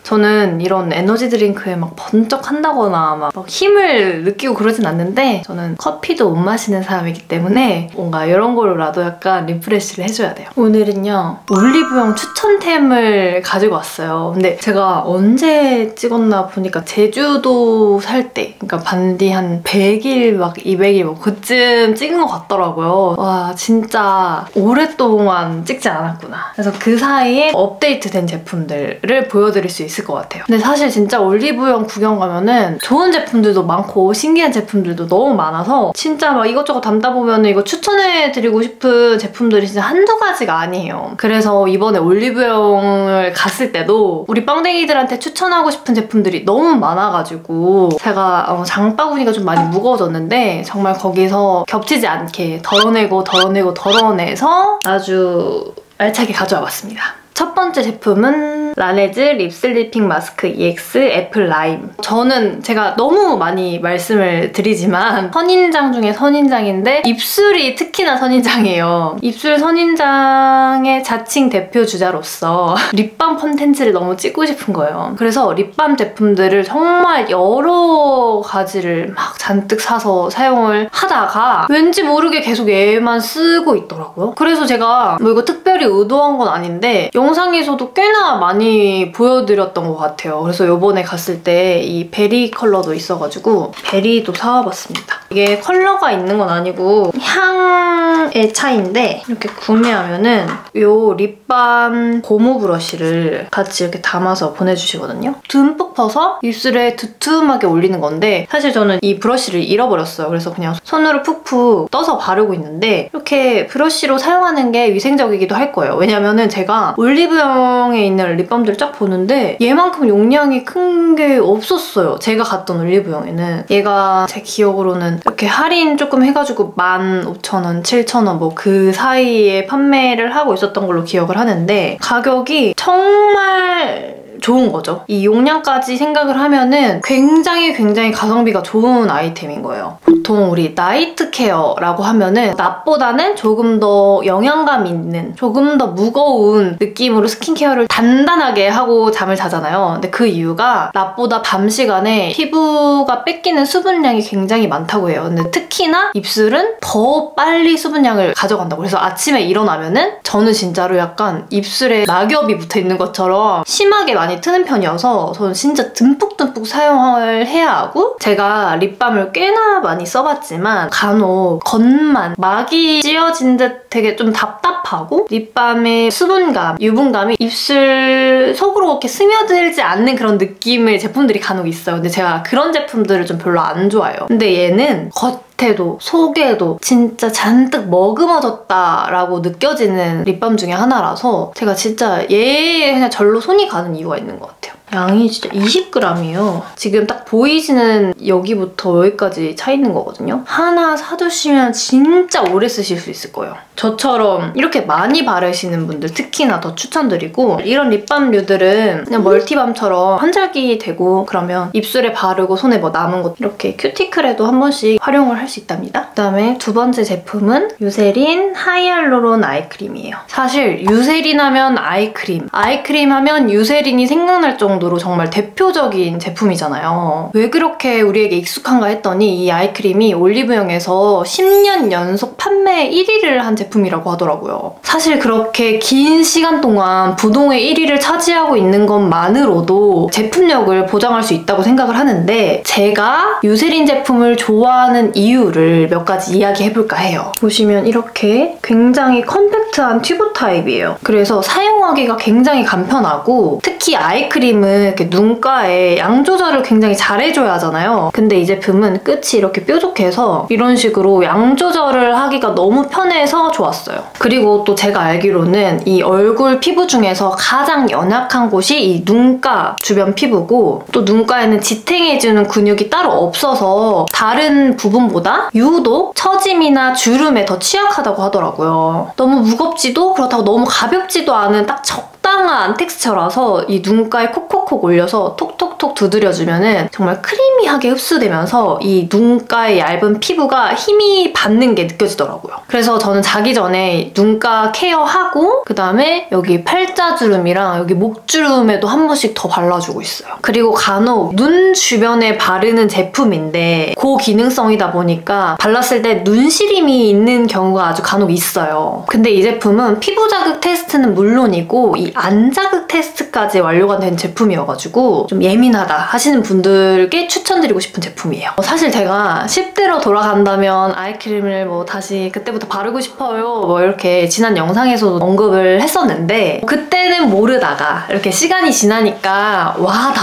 저는 이런 에너지 드링크에 막 번쩍한다거나 막 힘을 느끼고 그러진 않는데 저는 커피도 못 마시는 사람이기 때문에 뭔가 이런 거로라도 약간 리프레시를 해줘야 돼요. 오늘은요 올리브영 추천템을 가지고 왔어요. 근데 제가 언제 찍었나 보니까 제주도 살 때, 그러니까 반디 한 100일 막 200일 뭐 그쯤 찍은 것 같더라고요. 와 진짜 오랫동안 찍지 않았구나. 그래서 그 사이에 업데이트된 제품들을 보여드릴 수 있을 것 같아요. 근데 사실 진짜 올리브영 구경 가면은 좋은 제품들도 많고 신기한 제품들도 너무 많아서 진짜 막 이것저것 담다 보면 이거 추천해드리고 싶은 제품들이 진짜 한두 가지가 아니에요. 그래서 이번에 올리브영을 갔을 때도 우리 빵댕이들한테 추천하고 싶은 제품들이 너무 많아가지고 제가 장바구니가 좀 많이 무거워졌는데 정말 거기서 겹치지 않게 덜어내서 아주 알차게 가져와 봤습니다. 첫 번째 제품은 라네즈 립슬리핑 마스크 EX 애플 라임. 저는 제가 너무 많이 말씀을 드리지만 선인장 중에 선인장인데 입술이 특히나 선인장이에요. 입술 선인장의 자칭 대표 주자로서 립밤 컨텐츠를 너무 찍고 싶은 거예요. 그래서 립밤 제품들을 정말 여러 가지를 막 잔뜩 사서 사용을 하다가 왠지 모르게 계속 얘만 쓰고 있더라고요. 그래서 제가 뭐 이거 특별히 의도한 건 아닌데 영상에서도 꽤나 많이 보여드렸던 것 같아요. 그래서 이번에 갔을 때 이 베리 컬러도 있어가지고 베리도 사와봤습니다. 이게 컬러가 있는 건 아니고 향의 차이인데 이렇게 구매하면은 이 립밤 고무 브러쉬를 같이 이렇게 담아서 보내주시거든요. 듬뿍 퍼서 입술에 두툼하게 올리는 건데 사실 저는 이 브러쉬를 잃어버렸어요. 그래서 그냥 손으로 푹푹 떠서 바르고 있는데 이렇게 브러쉬로 사용하는 게 위생적이기도 할 거예요. 왜냐면은 제가 올리브영에 있는 립밤들을 쫙 보는데 얘만큼 용량이 큰 게 없었어요. 제가 갔던 올리브영에는. 얘가 제 기억으로는 이렇게 할인 조금 해가지고 15,000원, 7,000원 뭐 그 사이에 판매를 하고 있었던 걸로 기억을 하는데 가격이 정말 좋은 거죠. 이 용량까지 생각을 하면은 굉장히 가성비가 좋은 아이템인 거예요. 보통 우리 나이트 케어라고 하면은 낮보다는 조금 더 영양감 있는, 조금 더 무거운 느낌으로 스킨케어를 단단하게 하고 잠을 자잖아요. 근데 그 이유가 낮보다 밤 시간에 피부가 뺏기는 수분량이 굉장히 많다고 해요. 근데 특히나 입술은 더 빨리 수분량을 가져간다고. 그래서 아침에 일어나면은 저는 진짜로 약간 입술에 낙엽이 붙어있는 것처럼 심하게 많이 트는 편이어서 저는 진짜 듬뿍듬뿍 사용을 해야 하고 제가 립밤을 꽤나 많이 써봤지만 간혹 겉만 막이 찌어진 듯 되게 좀 답답하고 립밤의 수분감, 유분감이 입술 속으로 이렇게 스며들지 않는 그런 느낌의 제품들이 간혹 있어요. 근데 제가 그런 제품들을 좀 별로 안 좋아해요. 근데 얘는 겉에도 속에도 진짜 잔뜩 머금어졌다라고 느껴지는 립밤 중에 하나라서 제가 진짜 얘에 그냥 절로 손이 가는 이유가 있는 것 같아요. 양이 진짜 20g이에요. 지금 딱 보이시는 여기부터 여기까지 차 있는 거거든요. 하나 사두시면 진짜 오래 쓰실 수 있을 거예요. 저처럼 이렇게 많이 바르시는 분들 특히나 더 추천드리고 이런 립밤류들은 그냥 멀티밤처럼 환절기 되고 그러면 입술에 바르고 손에 뭐 남은 것 이렇게 큐티클에도 한 번씩 활용을 할 수 있답니다. 그다음에 두 번째 제품은 유세린 하이알루론 아이크림이에요. 사실 유세린 하면 아이크림 하면 유세린이 생각날 정도로 정말 대표적인 제품이잖아요. 왜 그렇게 우리에게 익숙한가 했더니 이 아이크림이 올리브영에서 10년 연속 판매 1위를 한 제품이라고 하더라고요. 사실 그렇게 긴 시간 동안 부동의 1위를 차지하고 있는 것만으로도 제품력을 보장할 수 있다고 생각을 하는데 제가 유세린 제품을 좋아하는 이유를 몇 가지 이야기해볼까 해요. 보시면 이렇게 굉장히 컴팩트한 튜브 타입이에요. 그래서 사용하기가 굉장히 간편하고 특히 아이크림은 이렇게 눈가에 양 조절을 굉장히 잘해줘야 하잖아요. 근데 이 제품은 끝이 이렇게 뾰족해서 이런 식으로 양 조절을 하기가 너무 편해서 좋았어요. 그리고 또 제가 알기로는 이 얼굴 피부 중에서 가장 연약한 곳이 이 눈가 주변 피부고 또 눈가에는 지탱해주는 근육이 따로 없어서 다른 부분보다 유독 처짐이나 주름에 더 취약하다고 하더라고요. 너무 무겁지도 그렇다고 너무 가볍지도 않은 딱 적당한 텍스처라서 이 눈가에 콕콕콕 올려서 톡톡톡 두드려주면 정말 크리미 크리미하게 흡수되면서 이 눈가의 얇은 피부가 힘이 받는 게 느껴지더라고요. 그래서 저는 자기 전에 눈가 케어하고 그다음에 여기 팔자주름이랑 여기 목주름에도 한 번씩 더 발라주고 있어요. 그리고 간혹 눈 주변에 바르는 제품인데 고기능성이다 보니까 발랐을 때 눈시림이 있는 경우가 아주 간혹 있어요. 근데 이 제품은 피부 자극 테스트는 물론이고 이 안 자극 테스트까지 완료가 된 제품이어가지고 좀 예민하다 하시는 분들께 추천드리고 싶은 제품이에요. 사실 제가 10대로 돌아간다면 아이크림을 뭐 다시 그때부터 바르고 싶어요 뭐 이렇게 지난 영상에서도 언급을 했었는데 그때는 모르다가 이렇게 시간이 지나니까 와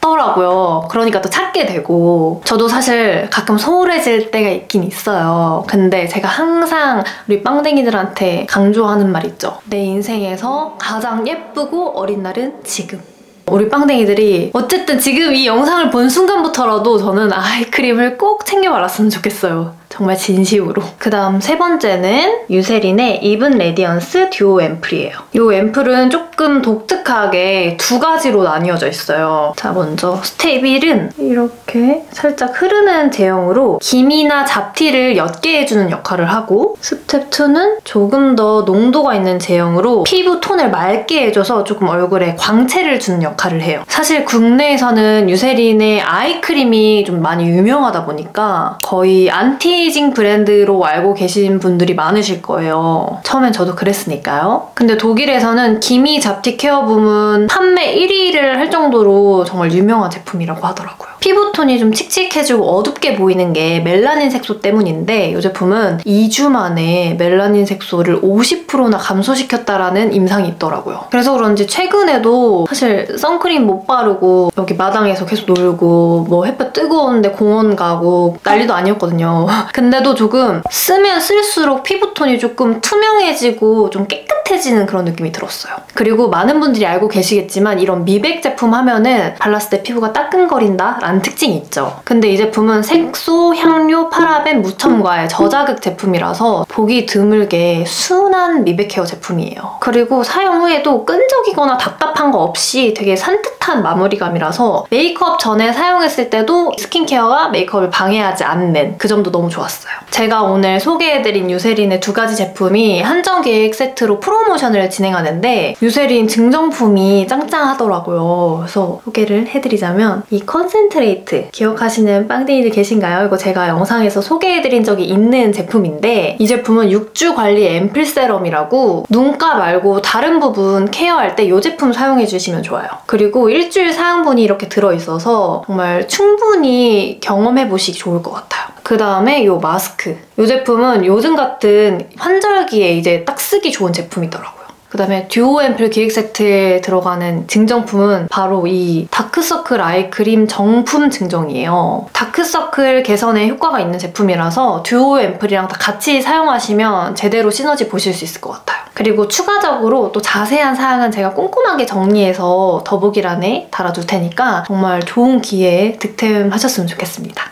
더라고요. 그러니까 또 찾게 되고 저도 사실 가끔 소홀해질 때가 있긴 있어요. 근데 제가 항상 우리 빵댕이들한테 강조하는 말 있죠. 내 인생에서 가장 예쁘고 어린 날은 지금. 우리 빵댕이들이 어쨌든 지금 이 영상을 본 순간부터라도 저는 아이크림을 꼭 챙겨 발랐으면 좋겠어요. 정말 진심으로. 그 다음 세 번째는 유세린의 이븐 레디언스 듀오 앰플이에요. 이 앰플은 조금 독특하게 두 가지로 나뉘어져 있어요. 자, 먼저 스텝 1은 이렇게 살짝 흐르는 제형으로 기미나 잡티를 옅게 해주는 역할을 하고 스텝 2는 조금 더 농도가 있는 제형으로 피부 톤을 맑게 해줘서 조금 얼굴에 광채를 주는 역할을 해요. 사실 국내에서는 유세린의 아이크림이 좀 많이 유명하다 보니까 거의 안티에이징 브랜드로 알고 계신 분들이 많으실 거예요. 처음엔 저도 그랬으니까요. 근데 독일에서는 기미 잡티 케어 부문 판매 1위를 할 정도로 정말 유명한 제품이라고 하더라고요. 피부톤이 좀 칙칙해지고 어둡게 보이는 게 멜라닌 색소 때문인데 이 제품은 2주 만에 멜라닌 색소를 50%나 감소시켰다라는 임상이 있더라고요. 그래서 그런지 최근에도 사실 선크림 못 바르고 여기 마당에서 계속 놀고 뭐 햇볕 뜨거운데 공원 가고 난리도 아니었거든요. 근데도 조금 쓰면 쓸수록 피부톤이 조금 투명해지고 좀 깨끗해지는 그런 느낌이 들었어요. 그리고 많은 분들이 알고 계시겠지만 이런 미백 제품 하면은 발랐을 때 피부가 따끔거린다 라는 특징이 있죠. 근데 이 제품은 색소, 향료, 파라벤, 무첨가의 저자극 제품이라서 보기 드물게 순한 미백 케어 제품이에요. 그리고 사용 후에도 끈적이거나 답답한 거 없이 되게 산뜻한 마무리감이라서 메이크업 전에 사용했을 때도 스킨케어가 메이크업을 방해하지 않는 그 점도 너무 좋았어요. 제가 오늘 소개해드린 유세린의 두 가지 제품이 한정 기획 세트로 프로모션을 진행하는데 유세린 증정품이 짱짱하더라고요. 그래서 소개를 해드리자면 이 컨센트레이트 기억하시는 빵댕이들 계신가요? 이거 제가 영상에서 소개해드린 적이 있는 제품인데 이 제품은 6주 관리 앰플 세럼이라고 눈가 말고 다른 부분 케어할 때 이 제품 사용해주시면 좋아요. 그리고 일주일 사용분이 이렇게 들어있어서 정말 충분히 경험해보시기 좋을 것 같아요. 그 다음에 이 마스크. 이 제품은 요즘 같은 환절기에 이제 딱 쓰기 좋은 제품이더라고요. 그 다음에 듀오 앰플 기획 세트에 들어가는 증정품은 바로 이 다크서클 아이크림 정품 증정이에요. 다크서클 개선에 효과가 있는 제품이라서 듀오 앰플이랑 다 같이 사용하시면 제대로 시너지 보실 수 있을 것 같아요. 그리고 추가적으로 또 자세한 사항은 제가 꼼꼼하게 정리해서 더보기란에 달아둘 테니까 정말 좋은 기회에 득템하셨으면 좋겠습니다.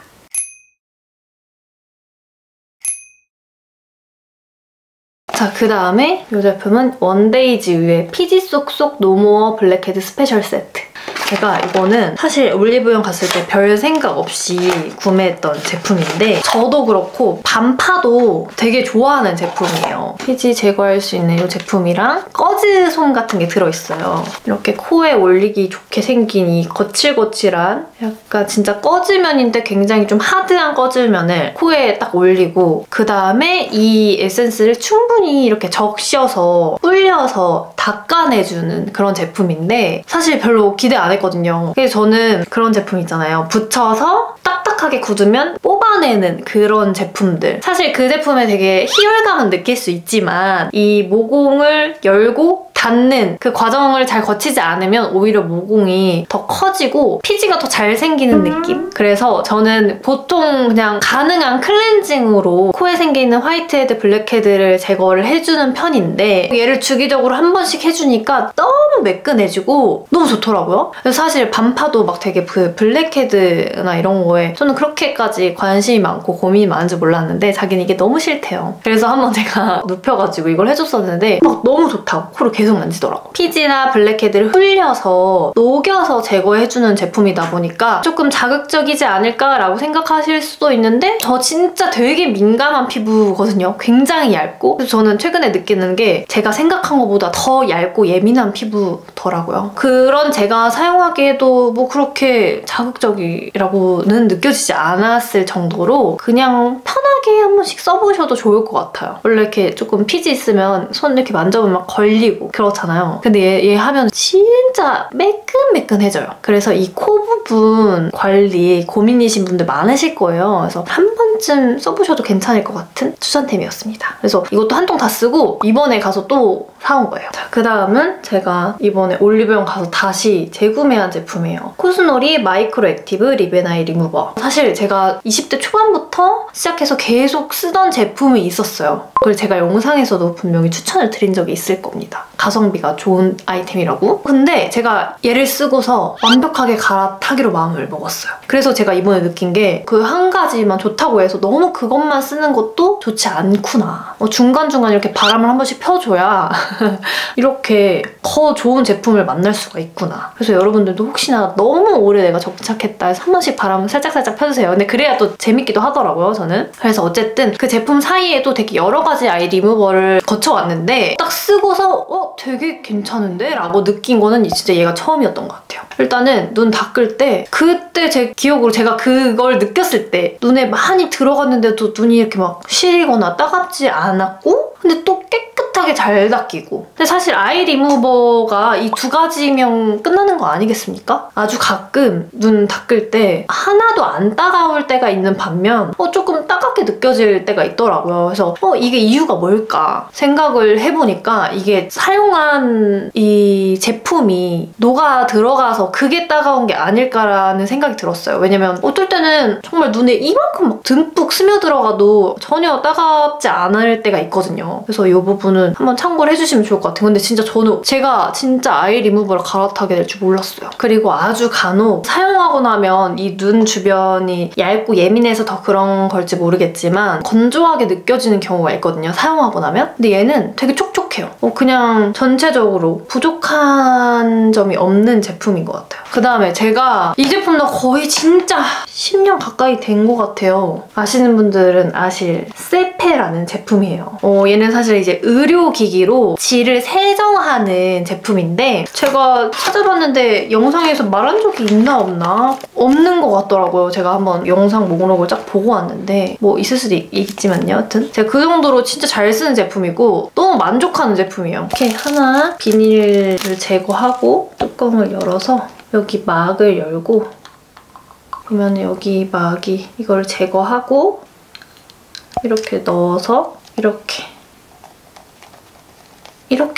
자, 그 다음에 이 제품은 원데이즈유의 피지 쏙쏙 노모어 블랙헤드 스페셜 세트. 제가 이거는 사실 올리브영 갔을 때 별 생각 없이 구매했던 제품인데 저도 그렇고 반파도 되게 좋아하는 제품이에요. 피지 제거할 수 있는 이 제품이랑 꺼즈솜 같은 게 들어있어요. 이렇게 코에 올리기 좋게 생긴 이 거칠거칠한 약간 진짜 꺼즈면인데 굉장히 좀 하드한 꺼즈면을 코에 딱 올리고 그 다음에 이 에센스를 충분히 이렇게 적셔서 불려서 닦아내주는 그런 제품인데 사실 별로 기대 안 했거든요. 그래서 저는 그런 제품 있잖아요. 붙여서 딱딱하게 굳으면 뽑아내는 그런 제품들. 사실 그 제품에 되게 희열감은 느낄 수 있지만 이 모공을 열고 닿는 그 과정을 잘 거치지 않으면 오히려 모공이 더 커지고 피지가 더 잘 생기는 느낌? 그래서 저는 보통 그냥 가능한 클렌징으로 코에 생기는 화이트헤드, 블랙헤드를 제거를 해주는 편인데 얘를 주기적으로 한 번씩 해주니까 너무 매끈해지고 너무 좋더라고요. 그래서 사실 반파도 막 되게 그 블랙헤드나 이런 거에 저는 그렇게까지 관심이 많고 고민이 많은지 몰랐는데 자기는 이게 너무 싫대요. 그래서 한번 제가 눕혀가지고 이걸 해줬었는데 막 너무 좋다고 코를 계속 계속 만지더라고. 피지나 블랙헤드를 흘려서 녹여서 제거해주는 제품이다 보니까 조금 자극적이지 않을까라고 생각하실 수도 있는데 저 진짜 되게 민감한 피부거든요. 굉장히 얇고. 그래서 저는 최근에 느끼는 게 제가 생각한 것보다 더 얇고 예민한 피부더라고요. 그런 제가 사용하기에도 뭐 그렇게 자극적이라고는 느껴지지 않았을 정도로 그냥 편하게 한 번씩 써보셔도 좋을 것 같아요. 원래 이렇게 조금 피지 있으면 손 이렇게 만져보면 막 걸리고 그렇잖아요. 근데 얘 하면 진짜 매끈매끈해져요. 그래서 이 코 부분 관리 고민이신 분들 많으실 거예요. 그래서 한 번쯤 써보셔도 괜찮을 것 같은 추천템이었습니다. 그래서 이것도 한 통 다 쓰고 이번에 가서 또 사온 거예요. 자, 그 다음은 제가 이번에 올리브영 가서 다시 재구매한 제품이에요. 코스놀이 마이크로 액티브 립앤아이 리무버. 사실 제가 20대 초반부터 시작해서 계속 쓰던 제품이 있었어요. 그걸 제가 영상에서도 분명히 추천을 드린 적이 있을 겁니다. 가성비가 좋은 아이템이라고. 근데 제가 얘를 쓰고서 완벽하게 갈아타기로 마음을 먹었어요. 그래서 제가 이번에 느낀 게 그 한 가지만 좋다고 해서 너무 그것만 쓰는 것도 좋지 않구나. 중간중간 이렇게 바람을 한 번씩 펴줘야 이렇게 더 좋은 제품을 만날 수가 있구나. 그래서 여러분들도 혹시나 너무 오래 내가 적착했다 해서 한 번씩 바람을 살짝살짝 펴주세요. 근데 그래야 또 재밌기도 하더라고요, 저는. 그래서 어쨌든 그 제품 사이에도 되게 여러 가지 아이 리무버를 거쳐왔는데 딱 쓰고서 되게 괜찮은데? 라고 느낀 거는 진짜 얘가 처음이었던 것 같아요. 일단은 눈 닦을 때 그때 제 기억으로 제가 그걸 느꼈을 때 눈에 많이 들어갔는데도 눈이 이렇게 막 시리거나 따갑지 않았고 근데 또 깨끗하게 잘 닦이고. 근데 사실 아이 리무버가 이 두 가지면 끝나는 거 아니겠습니까? 아주 가끔 눈 닦을 때 하나도 안 따가울 때가 있는 반면 조금 따갑게 느껴질 때가 있더라고요. 그래서 이게 이유가 뭘까 생각을 해보니까 이게 사용한 이 제품이 녹아 들어가서 그게 따가운 게 아닐까라는 생각이 들었어요. 왜냐면 어떨 때는 정말 눈에 이만큼 막 듬뿍 스며들어가도 전혀 따갑지 않을 때가 있거든요. 그래서 이 부분은 한번 참고를 해주시면 좋을 것 같아요. 근데 진짜 저는 제가 진짜 아이 리무버를 갈아타게 될 줄 몰랐어요. 그리고 아주 간혹 사용하고 나면 이 눈 주변이 얇고 예민해서 더 그런 걸지 모르겠지만 건조하게 느껴지는 경우가 있거든요. 사용하고 나면. 근데 얘는 되게 촉촉해요. 그냥 전체적으로 부족한 점이 없는 제품인 것 같아요. 그 다음에 제가 이 제품도 거의 진짜 10년 가까이 된 것 같아요. 아시는 분들은 아실 세페라는 제품이에요. 얘는 사실 이제 의료기기로 질을 세정하는 제품인데 제가 찾아봤는데 영상에서 말한 적이 있나 없나? 없는 것 같더라고요. 제가 한번 영상 목록을 쫙 보고 왔는데 뭐 있을 수도 있지만요. 여튼 제가 그 정도로 진짜 잘 쓰는 제품이고 너무 만족하는 제품이에요. 이렇게 하나 비닐을 제거하고 뚜껑을 열어서 여기 막을 열고 그러면 여기 막이 이걸 제거하고 이렇게 넣어서 이렇게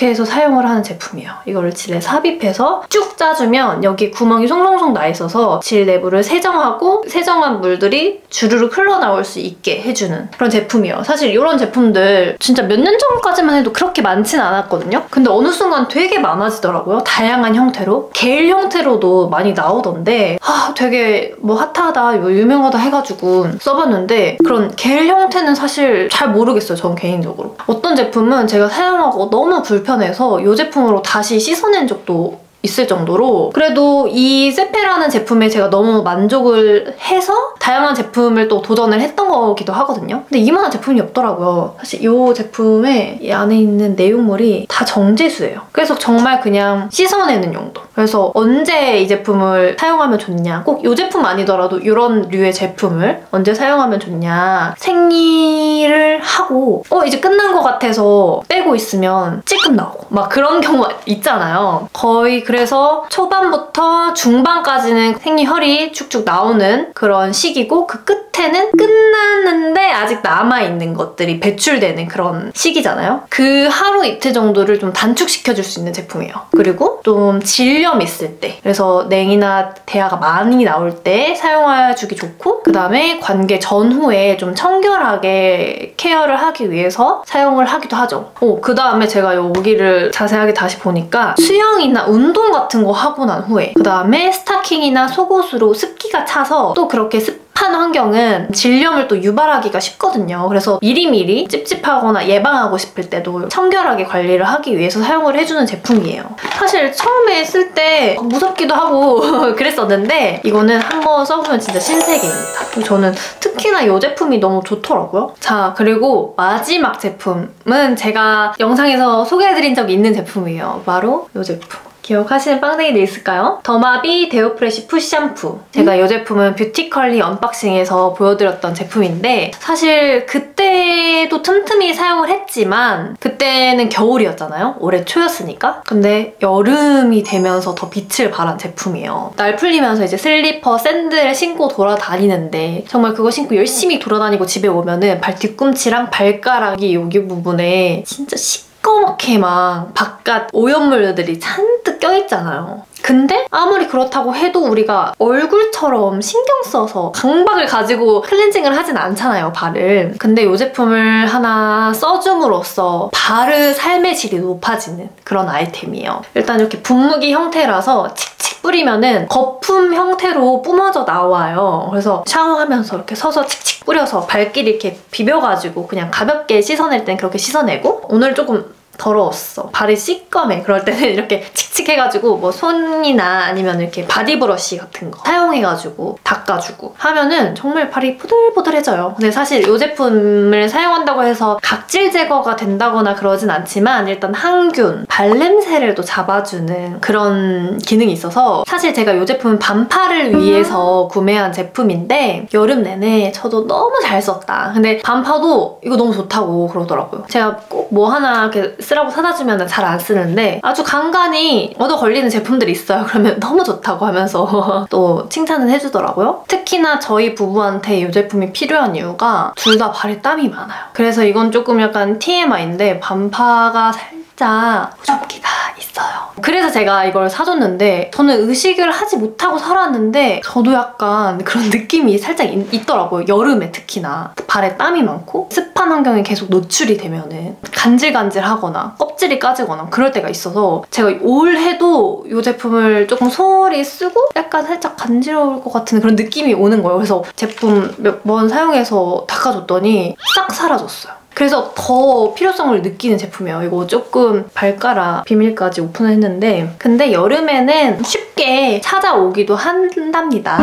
해서 사용을 하는 제품이에요. 이거를 질에 삽입해서 쭉 짜주면 여기 구멍이 송송송 나 있어서 질 내부를 세정하고 세정한 물들이 주르륵 흘러나올 수 있게 해주는 그런 제품이에요. 사실 이런 제품들 진짜 몇 년 전까지만 해도 그렇게 많진 않았거든요. 근데 어느 순간 되게 많아지더라고요. 다양한 형태로. 겔 형태로도 많이 나오던데 되게 뭐 핫하다, 유명하다 해가지고 써봤는데 그런 겔 형태는 사실 잘 모르겠어요. 전 개인적으로. 어떤 제품은 제가 사용하고 너무 불편해서 이 제품으로 다시 씻어낸 적도 있을 정도로 그래도 이 세페라는 제품에 제가 너무 만족을 해서 다양한 제품을 또 도전을 했던 거기도 하거든요. 근데 이만한 제품이 없더라고요. 사실 이 제품에 이 안에 있는 내용물이 다 정제수예요. 그래서 정말 그냥 씻어내는 용도. 그래서 언제 이 제품을 사용하면 좋냐, 꼭 이 제품 아니더라도 이런 류의 제품을 언제 사용하면 좋냐, 생리를 하고 이제 끝난 것 같아서 빼고 있으면 찔끔 나오고 막 그런 경우가 있잖아요. 거의 그래서 초반부터 중반까지는 생리혈이 축축 나오는 그런 시기고 그 끝에는 끝났는데 아직 남아있는 것들이 배출되는 그런 시기잖아요. 그 하루 이틀 정도를 좀 단축시켜줄 수 있는 제품이에요. 그리고 좀 질염 있을 때, 그래서 냉이나 대야가 많이 나올 때 사용해주기 좋고 그 다음에 관계 전후에 좀 청결하게 케어를 하기 위해서 사용을 하기도 하죠. 그 다음에 제가 여기를 자세하게 다시 보니까 수영이나 운동 같은 거 하고 난 후에 그 다음에 스타킹이나 속옷으로 습기가 차서 또 그렇게 습한 습한 환경은 질염을 또 유발하기가 쉽거든요. 그래서 미리미리 찝찝하거나 예방하고 싶을 때도 청결하게 관리를 하기 위해서 사용을 해주는 제품이에요. 사실 처음에 쓸 때 무섭기도 하고 그랬었는데 이거는 한번 써보면 진짜 신세계입니다. 저는 특히나 이 제품이 너무 좋더라고요. 자, 그리고 마지막 제품은 제가 영상에서 소개해드린 적이 있는 제품이에요. 바로 이 제품. 기억하시는 빵댕이도 있을까요? 더마비 데오프레쉬 푸시 샴푸. 제가 이 제품은 뷰티컬리 언박싱에서 보여드렸던 제품인데 사실 그때도 틈틈이 사용을 했지만 그때는 겨울이었잖아요? 올해 초였으니까. 근데 여름이 되면서 더 빛을 발한 제품이에요. 날 풀리면서 이제 슬리퍼, 샌들을 신고 돌아다니는데 정말 그거 신고 열심히 돌아다니고 집에 오면은 발 뒤꿈치랑 발가락이 여기 부분에 진짜 시꺼멓게 막 바깥 오염물들이 잔뜩 껴있잖아요. 근데 아무리 그렇다고 해도 우리가 얼굴처럼 신경 써서 강박을 가지고 클렌징을 하진 않잖아요, 발을. 근데 이 제품을 하나 써줌으로써 발의 삶의 질이 높아지는 그런 아이템이에요. 일단 이렇게 분무기 형태라서 칙칙 뿌리면은 거품 형태로 뿜어져 나와요. 그래서 샤워하면서 이렇게 서서 칙칙 뿌려서 발길 이렇게 비벼가지고 그냥 가볍게 씻어낼 땐 그렇게 씻어내고, 오늘 조금 더러웠어, 발이 시꺼매, 그럴 때는 이렇게 칙칙해가지고 뭐 손이나 아니면 이렇게 바디브러쉬 같은 거 사용해가지고 닦아주고 하면은 정말 발이 포들포들해져요. 근데 사실 이 제품을 사용한다고 해서 각질 제거가 된다거나 그러진 않지만 일단 항균, 발냄새를 또 잡아주는 그런 기능이 있어서 사실 제가 이 제품은 반팔을 위해서 구매한 제품인데 여름 내내 저도 너무 잘 썼다. 근데 반팔도 이거 너무 좋다고 그러더라고요. 제가 꼭 뭐 하나 이렇게 쓰라고 사다 주면 잘 안 쓰는데 아주 간간히 얻어 걸리는 제품들이 있어요. 그러면 너무 좋다고 하면서 또 칭찬을 해주더라고요. 특히나 저희 부부한테 이 제품이 필요한 이유가 둘 다 발에 땀이 많아요. 그래서 이건 조금 약간 TMI인데 반파가 살짝 호접기가 있어요. 그래서 제가 이걸 사줬는데 저는 의식을 하지 못하고 살았는데 저도 약간 그런 느낌이 살짝 있더라고요. 여름에 특히나 발에 땀이 많고 습한 환경에 계속 노출이 되면은 간질간질하거나 껍질이 까지거나 그럴 때가 있어서 제가 올해도 이 제품을 조금 소홀히 쓰고 약간 살짝 간지러울 것 같은 그런 느낌이 오는 거예요. 그래서 제품 몇 번 사용해서 닦아줬더니 싹 사라졌어요. 그래서 더 필요성을 느끼는 제품이에요. 이거 조금 발가락 비밀까지 오픈을 했는데 근데 여름에는 쉽게 찾아오기도 한답니다.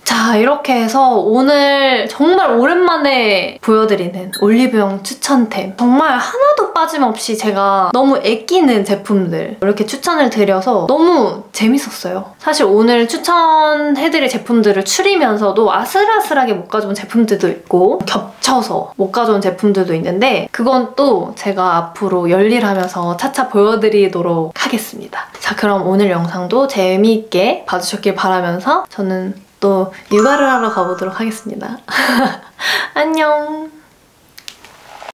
자, 이렇게 해서 오늘 정말 오랜만에 보여드리는 올리브영 추천템, 정말 하나도 빠짐없이 제가 너무 아끼는 제품들 이렇게 추천을 드려서 너무 재밌었어요. 사실 오늘 추천해드릴 제품들을 추리면서도 아슬아슬하게 못 가져온 제품들도 있고 겹쳐서 못 가져온 제품들도 있는데 그건 또 제가 앞으로 열일하면서 차차 보여드리도록 하겠습니다. 자, 그럼 오늘 영상도 재미있게 봐주셨길 바라면서 저는 또 육아를 하러 가보도록 하겠습니다. 안녕!